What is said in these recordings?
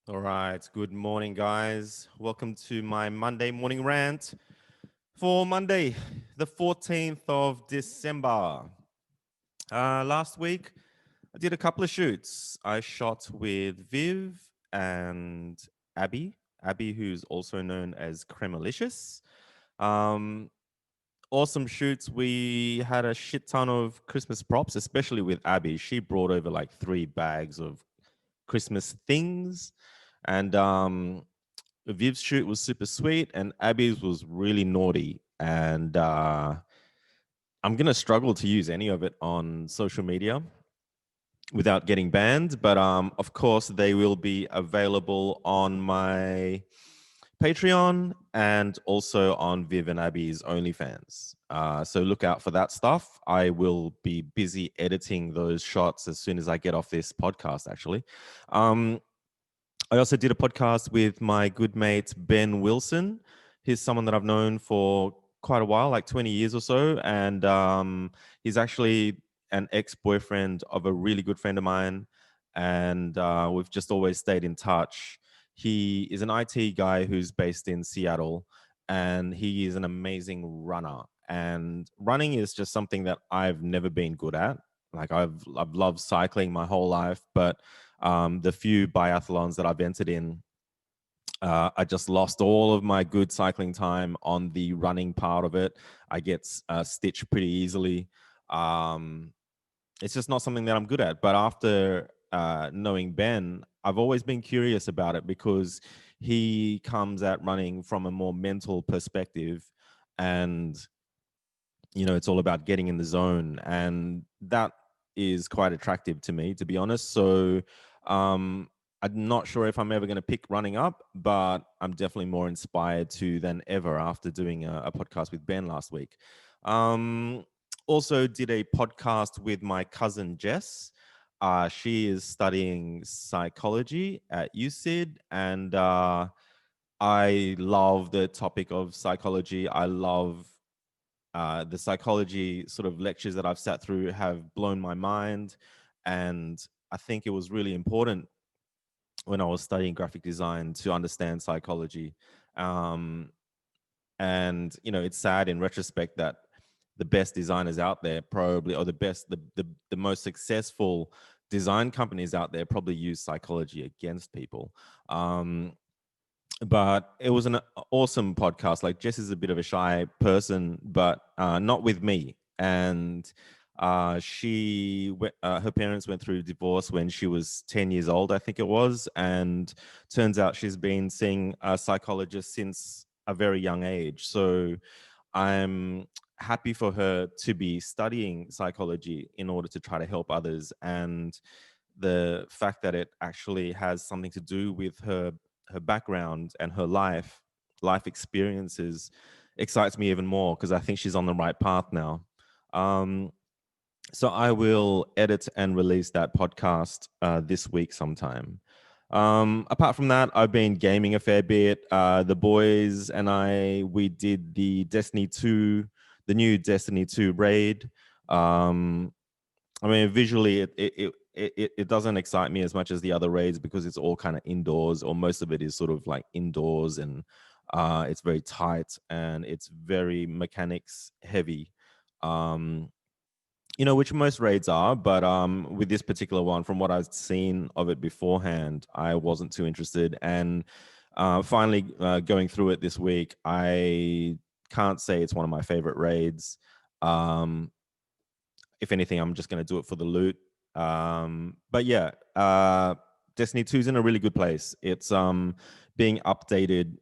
All right. Good morning, guys. Welcome to my Monday morning rant for Monday, the 14th of December. Last week, I did a couple of shoots. I shot with Viv and Abby. Abby, who's also known as Cremalicious. Um, awesome shoots. We had a shit ton of Christmas props, especially with Abby. She brought over like 3 bags of Christmas things. And Viv's shoot was super sweet, and Abby's was really naughty. And I'm gonna struggle to use any of it on social media without getting banned. But of course, they will be available on my Patreon and also on Viv and Abby's OnlyFans. So look out for that stuff. I will be busy editing those shots as soon as I get off this podcast. Actually. Um, I also did a podcast with my good mate, Ben Wilson. He's someone that I've known for quite a while, like 20 years or so. And he's actually an ex boyfriend of a really good friend of mine. And we've just always stayed in touch. He is an IT guy who's based in Seattle, and he is an amazing runner. And running is just something that I've never been good at. Like I've loved cycling my whole life, but the few biathlons that I've entered in, I just lost all of my good cycling time on the running part of it. I get stitched pretty easily. Um, it's just not something that I'm good at. But after knowing Ben, I've always been curious about it because he comes at running from a more mental perspective, and it's all about getting in the zone, and that is quite attractive to me, to be honest. So um I'm not sure if I'm ever going to pick running up, but I'm definitely more inspired to than ever after doing a podcast with Ben last week. um Also did a podcast with my cousin Jess. She is studying psychology at UCID, and I love the topic of psychology. I love the psychology sort of lectures that I've sat through have blown my mind. And I think it was really important when I was studying graphic design to understand psychology. Um, and, it's sad in retrospect that the best designers out there probably, or the most successful design companies out there probably use psychology against people. But it was an awesome podcast. Like, Jess is a bit of a shy person, but not with me. And her parents went through divorce when she was 10 years old, I think it was. And turns out she's been seeing a psychologist since a very young age. So I'm happy for her to be studying psychology in order to try to help others. And the fact that it actually has something to do with her background and her life experiences excites me even more, because I think she's on the right path now. Um, so I will edit and release that podcast this week sometime. Apart from that, I've been gaming a fair bit. The boys and we did the new Destiny 2 raid. Um, I mean, visually, it doesn't excite me as much as the other raids, because it's all kind of indoors, or most of it is sort of like indoors, and it's very tight and it's very mechanics heavy. Um, which most raids are, but with this particular one, from what I've seen of it beforehand, I wasn't too interested. And finally, going through it this week, I can't say it's one of my favorite raids. Um, if anything, I'm just going to do it for the loot. But yeah, Destiny 2 is in a really good place. It's being updated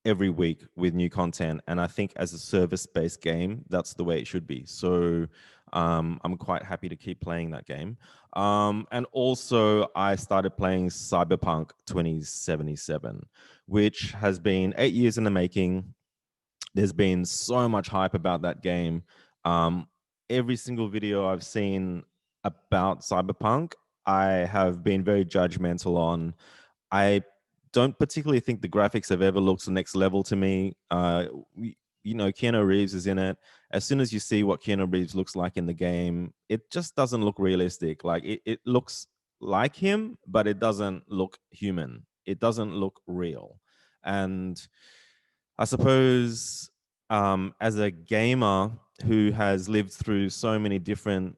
every week with new content, and I think as a service-based game, that's the way it should be. So I'm quite happy to keep playing that game. And also, I started playing Cyberpunk 2077, which has been 8 years in the making. There's been so much hype about that game. Every single video I've seen about Cyberpunk, I have been very judgmental on. I don't particularly think the graphics have ever looked the next level to me. Keanu Reeves is in it. As soon as you see what Keanu Reeves looks like in the game, it just doesn't look realistic. Like, it looks like him, but it doesn't look human. it doesn't look real. And I suppose as a gamer who has lived through so many different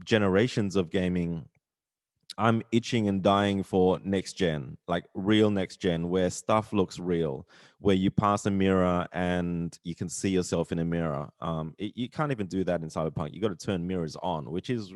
generations of gaming, I'm itching and dying for next gen, like real next gen, where stuff looks real, where you pass a mirror and you can see yourself in a mirror. You can't even do that in Cyberpunk. You got to turn mirrors on, which is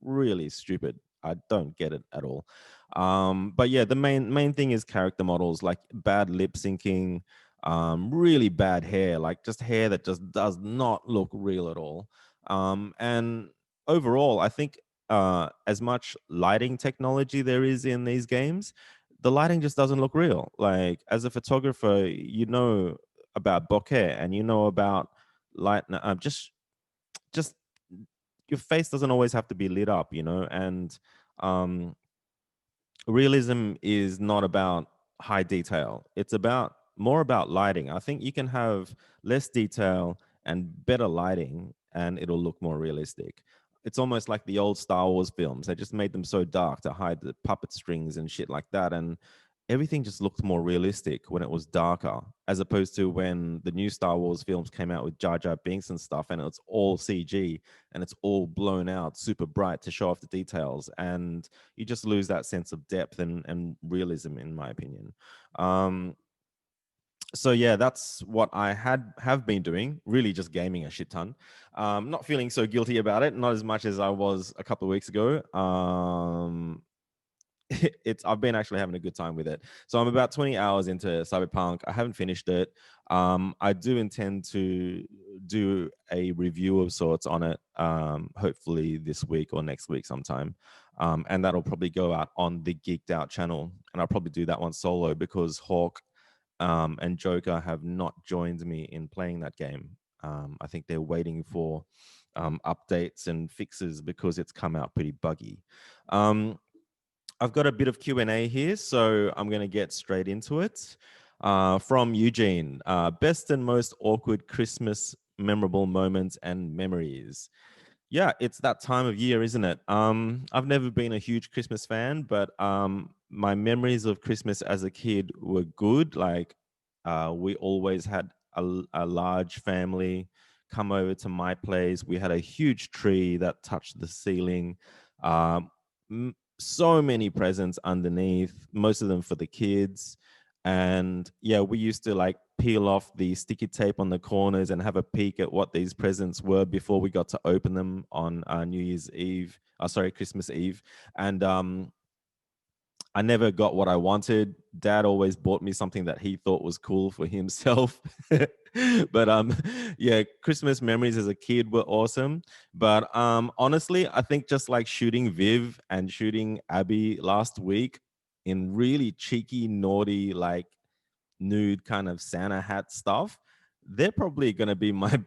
really stupid. I don't get it at all. But yeah, the main thing is character models, like bad lip syncing, really bad hair, like just hair that just does not look real at all. And overall, I think as much lighting technology there is in these games, the lighting just doesn't look real. Like as a photographer, you know about bokeh and you know about light. Just your face doesn't always have to be lit up, you know. And um, realism is not about high detail. It's about more about lighting. I think you can have less detail and better lighting and it'll look more realistic. It's almost like the old Star Wars films. They just made them so dark to hide the puppet strings and shit like that. And everything just looked more realistic when it was darker, as opposed to when the new Star Wars films came out with Jar Jar Binks and stuff, and it's all CG and it's all blown out, super bright to show off the details. And you just lose that sense of depth and realism, in my opinion. So yeah, that's what I have been doing. Really, just gaming a shit ton. Not feeling so guilty about it, not as much as I was a couple of weeks ago. It's I've been actually having a good time with it. So I'm about 20 hours into Cyberpunk. I haven't finished it. I do intend to do a review of sorts on it, hopefully this week or next week sometime. And that'll probably go out on the Geeked Out channel. And I'll probably do that one solo because Hawk and Joker have not joined me in playing that game. I think they're waiting for updates and fixes because it's come out pretty buggy. I've got a bit of Q&A here, so I'm going to get straight into it. From Eugene, best and most awkward Christmas memorable moments and memories. Yeah, it's that time of year, isn't it? I've never been a huge Christmas fan, but my memories of Christmas as a kid were good. Like, we always had a large family come over to my place. We had a huge tree that touched the ceiling. Um, so many presents underneath, most of them for the kids. And yeah, we used to like peel off the sticky tape on the corners and have a peek at what these presents were before we got to open them on New Year's Eve. Sorry, Christmas Eve. And I never got what I wanted. Dad always bought me something that he thought was cool for himself. But yeah, Christmas memories as a kid were awesome. But honestly, I think just like shooting Viv and shooting Abby last week in really cheeky, naughty, like nude kind of Santa hat stuff, they're probably going to be my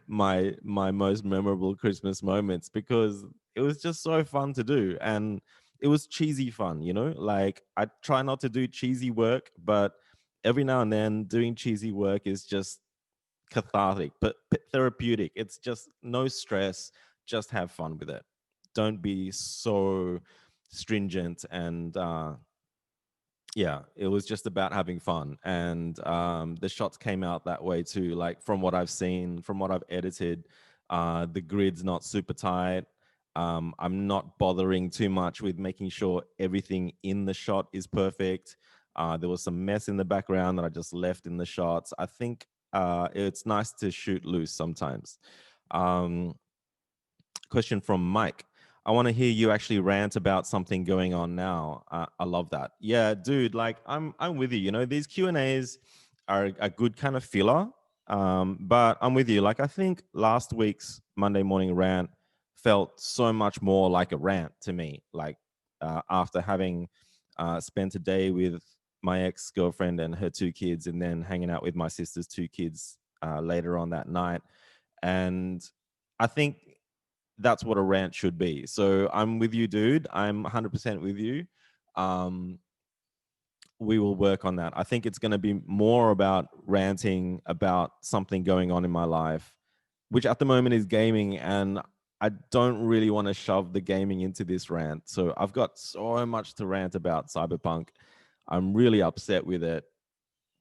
most memorable Christmas moments because it was just so fun to do. And it was cheesy fun, you know? Like I try not to do cheesy work, but every now and then doing cheesy work is just cathartic, but therapeutic. It's just no stress, just have fun with it. Don't be so stringent and yeah, it was just about having fun. And the shots came out that way too. Like from what I've seen, from what I've edited, the grid's not super tight. I'm not bothering too much with making sure everything in the shot is perfect. There was some mess in the background that I just left in the shots. I think it's nice to shoot loose sometimes. Um, Question from Mike. I want to hear you actually rant about something going on now. I love that. Yeah, dude. Like I'm with you. You know, these Q and A's are a good kind of filler. But I'm with you. Like I think last week's Monday morning rant felt so much more like a rant to me. Like after having spent a day with my ex girlfriend and her two kids, and then hanging out with my sister's two kids later on that night, and I think that's what a rant should be. So I'm with you, dude. I'm 100% with you. Um, we will work on that. I think it's going to be more about ranting about something going on in my life, which at the moment is gaming. And I don't really want to shove the gaming into this rant. So I've got so much to rant about Cyberpunk. I'm really upset with it,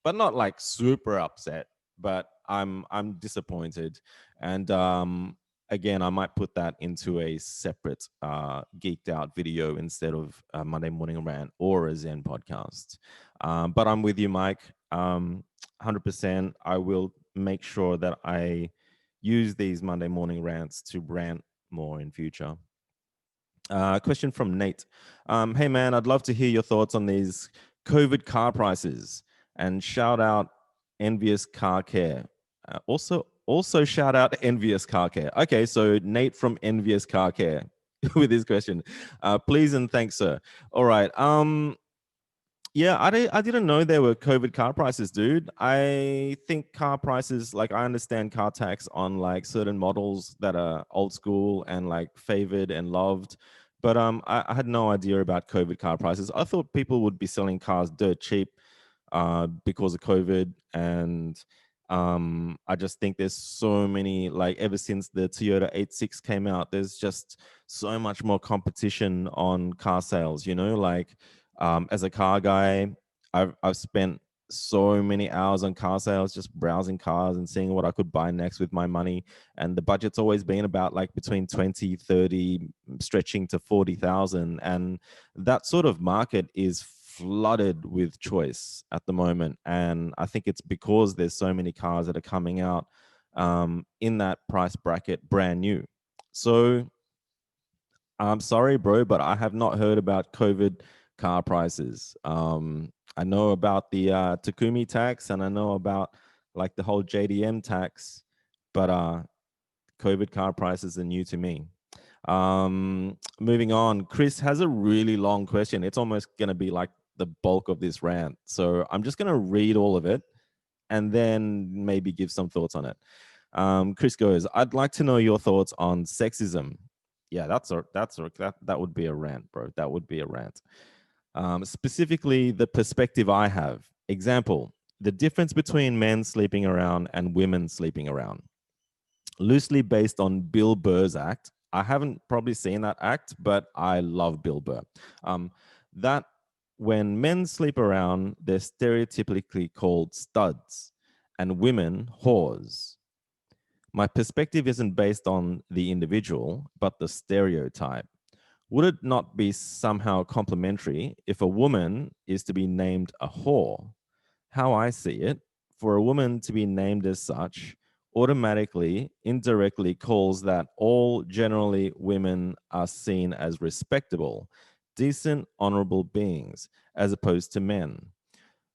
but not like super upset, but I'm disappointed. And again, I might put that into a separate geeked out video instead of a Monday Morning Rant or a Zen podcast. But I'm with you, Mike. 100%. I will make sure that I use these Monday morning rants to rant more in future. Question from Nate. Hey man, I'd love to hear your thoughts on these COVID car prices, and shout out Envious Car Care. Also shout out Envious Car Care. Okay, so Nate from Envious Car Care with his question. Please and thanks, sir. All right. Yeah, I didn't know there were COVID car prices, dude. I think car prices, like I understand car tax on like certain models that are old school and like favored and loved. But I had no idea about COVID car prices. I thought people would be selling cars dirt cheap because of COVID. And I just think there's so many, like ever since the Toyota 86 came out, there's just so much more competition on car sales, you know, like as a car guy, I've spent so many hours on car sales, just browsing cars and seeing what I could buy next with my money. And the budget's always been about like between 20, 30, stretching to 40,000. And that sort of market is flooded with choice at the moment. And I think it's because there's so many cars that are coming out in that price bracket brand new. So I'm sorry, bro, but I have not heard about COVID car prices. I know about the Takumi tax, and I know about like the whole JDM tax, but COVID car prices are new to me. Moving on, Chris has a really long question. It's almost going to be like the bulk of this rant. So I'm just going to read all of it and then maybe give some thoughts on it. Chris goes, I'd like to know your thoughts on sexism. Yeah, that would be a rant, bro. That would be a rant. Specifically, the perspective I have. Example, the difference between men sleeping around and women sleeping around. Loosely based on Bill Burr's act. I haven't probably seen that act, but I love Bill Burr. That when men sleep around, they're stereotypically called studs and women whores. My perspective isn't based on the individual, but the stereotype. Would it not be somehow complimentary if a woman is to be named a whore? How I see it, for a woman to be named as such automatically, indirectly calls that all generally women are seen as respectable, decent, honorable beings, as opposed to men.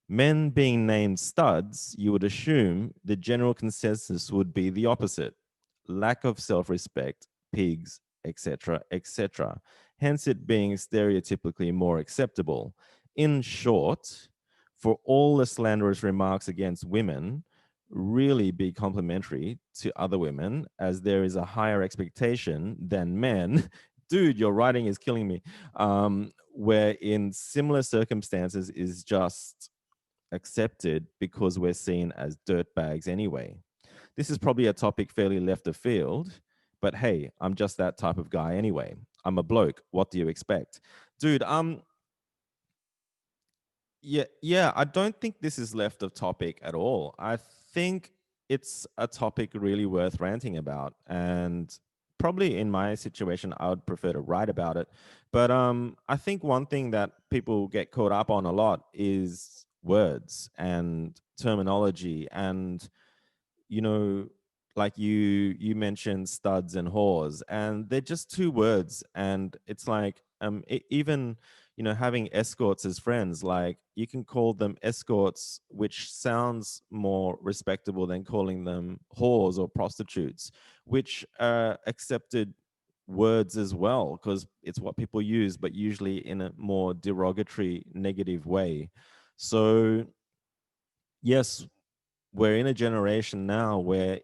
Men being named studs, you would assume the general consensus would be the opposite: lack of self respect, pigs, etc., etc. Hence, it being stereotypically more acceptable. In short, for all the slanderous remarks against women, really be complimentary to other women, as there is a higher expectation than men. Dude, your writing is killing me. Where in similar circumstances is just accepted because we're seen as dirtbags anyway. This is probably a topic fairly left of field, but hey, I'm just that type of guy anyway. I'm a bloke. What do you expect? Dude, yeah, I don't think this is left of topic at all. I think it's a topic really worth ranting about, and probably in my situation I would prefer to write about it. But I think one thing that people get caught up on a lot is words and terminology. And you know, like you mentioned studs and whores, and they're just two words. And it's like even having escorts as friends, like you can call them escorts, which sounds more respectable than calling them whores or prostitutes, which are accepted words as well, because it's what people use, but usually in a more derogatory, negative way. So yes, we're in a generation now where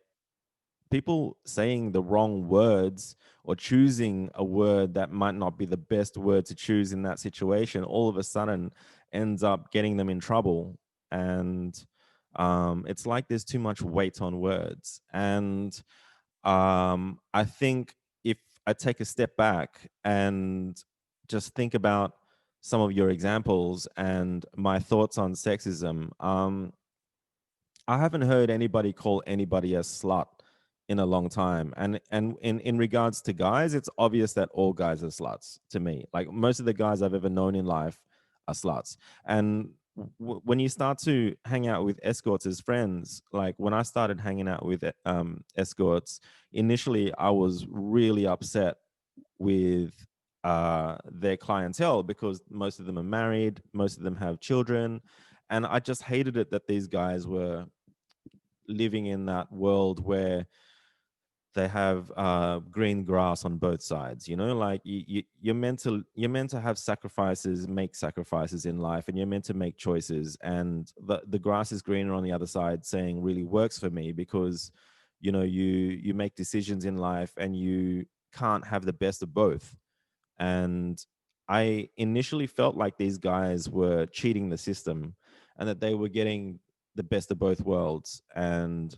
people saying the wrong words or choosing a word that might not be the best word to choose in that situation all of a sudden ends up getting them in trouble. And it's like there's too much weight on words. And I think if I take a step back and just think about some of your examples and my thoughts on sexism. I haven't heard anybody call anybody a slut in a long time. And in regards to guys, it's obvious that all guys are sluts to me. Like most of the guys I've ever known in life are sluts. And when you start to hang out with escorts as friends, like when I started hanging out with escorts, initially I was really upset with their clientele because most of them are married, most of them have children, and I just hated it that these guys were living in that world where they have green grass on both sides. You know, like you're meant to have sacrifices, make sacrifices in life, and you're meant to make choices. And the grass is greener on the other side, saying really works for me because you make decisions in life and you can't have the best of both. And I initially felt like these guys were cheating the system and that they were getting the best of both worlds. And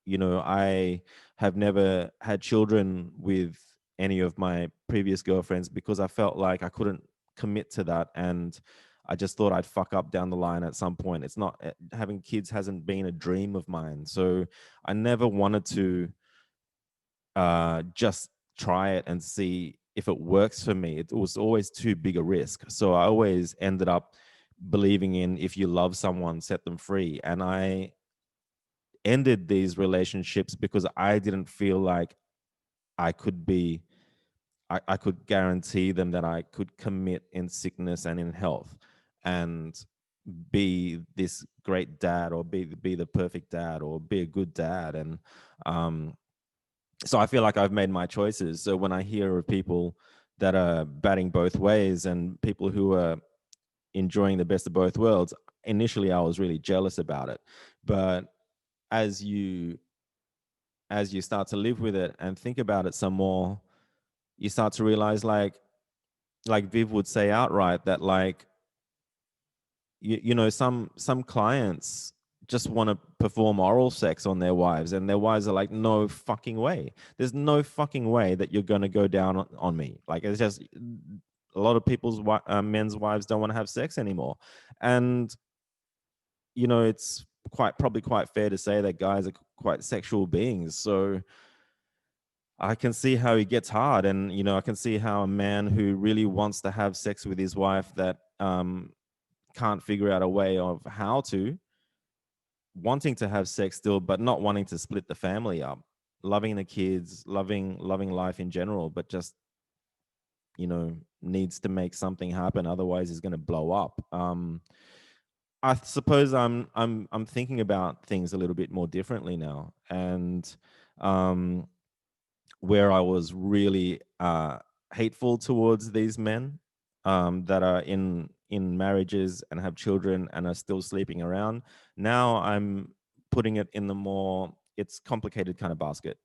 I have never had children with any of my previous girlfriends because I felt like I couldn't commit to that. And I just thought I'd fuck up down the line at some point. It's not, having kids hasn't been a dream of mine. So I never wanted to just try it and see if it works for me. It was always too big a risk. So I always ended up believing in, if you love someone, set them free. And I ended these relationships because I didn't feel like I could be, I could guarantee them that I could commit in sickness and in health and be this great dad, or be the perfect dad, or be a good dad. And um, so I feel like I've made my choices. So when I hear of people that are batting both ways and people who are enjoying the best of both worlds, initially I was really jealous about it. But as you start to live with it and think about it some more, you start to realize, like Viv would say outright, that like some clients just want to perform oral sex on their wives, and their wives are like, no fucking way. There's no fucking way that you're going to go down on me. Like, it's just a lot of people's men's wives don't want to have sex anymore. And it's probably quite fair to say that guys are quite sexual beings. So I can see how it gets hard. And I can see how a man who really wants to have sex with his wife that can't figure out a way of how to, wanting to have sex still, but not wanting to split the family up, loving the kids, loving life in general, but just needs to make something happen, otherwise he's going to blow up. I suppose I'm thinking about things a little bit more differently now. And um where I was really hateful towards these men that are in marriages and have children and are still sleeping around. Now I'm putting it in the more, it's complicated kind of basket,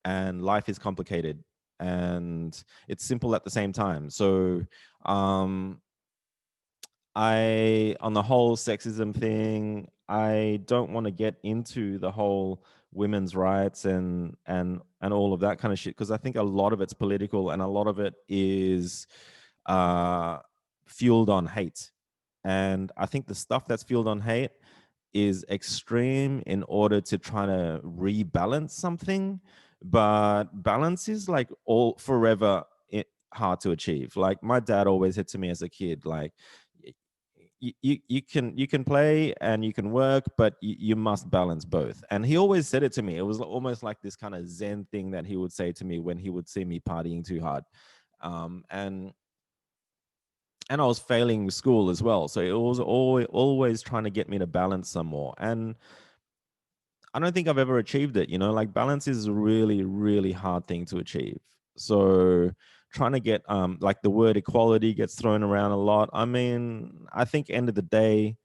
and life is complicated and it's simple at the same time. So um, on the whole sexism thing, I don't want to get into the whole women's rights and all of that kind of shit, because I think a lot of it's political and a lot of it is uh, fueled on hate. And I think the stuff that's fueled on hate is extreme in order to try to rebalance something, but balance is like all forever hard to achieve. Like my dad always said to me as a kid, like, you can play and you can work, but you must balance both. And he always said it to me. It was almost like this kind of zen thing that he would say to me when he would see me partying too hard. And I was failing school as well, so it was always trying to get me to balance some more. And I don't think I've ever achieved it. Like balance is a really, really hard thing to achieve. So trying to get like the word equality gets thrown around a lot. I mean, I think end of the day,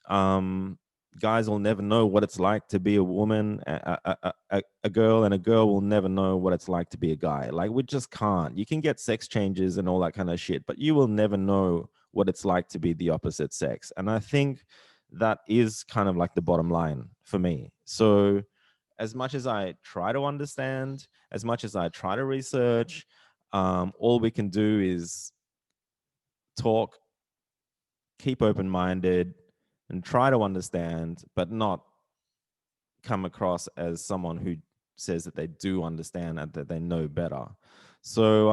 um, guys will never know what it's like to be a woman, a girl, and a girl will never know what it's like to be a guy. Like we just can't. You can get sex changes and all that kind of shit, but you will never know what it's like to be the opposite sex. And I think that is kind of like the bottom line for me. So as much as I try to understand, as much as I try to research, all we can do is talk, keep open-minded and try to understand, but not come across as someone who says that they do understand and that they know better. So,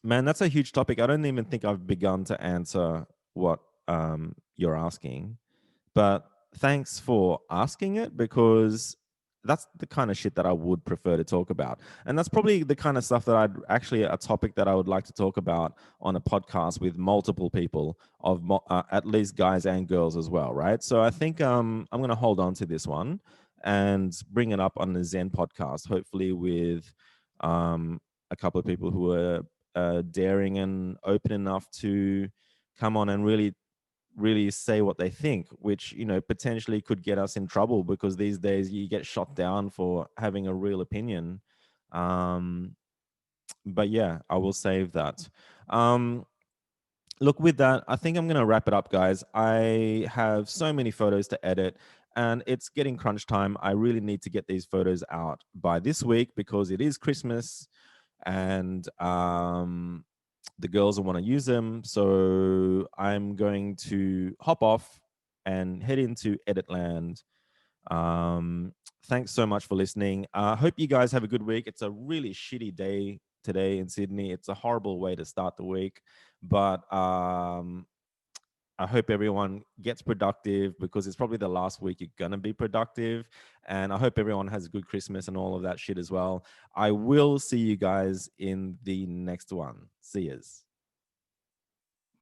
man, that's a huge topic. I don't even think I've begun to answer what you're asking. But thanks for asking it, because that's the kind of shit that I would prefer to talk about. And that's probably the kind of stuff that I'd actually a topic that I would like to talk about on a podcast with multiple people at least guys and girls as well, right? So I think I'm going to hold on to this one and bring it up on the Zen podcast, hopefully with a couple of people who are daring and open enough to come on and really say what they think, which potentially could get us in trouble, because these days you get shot down for having a real opinion. um but yeah, I will save that. um Look, with that, I think I'm going to wrap it up, guys. I have so many photos to edit, and it's getting crunch time. I really need to get these photos out by this week because it is Christmas, and the girls will want to use them. So I'm going to hop off and head into Edit Land. Thanks so much for listening. I hope you guys have a good week. It's a really shitty day today in Sydney. It's a horrible way to start the week, but I hope everyone gets productive, because it's probably the last week you're going to be productive. And I hope everyone has a good Christmas and all of that shit as well. I will see you guys in the next one. See yous.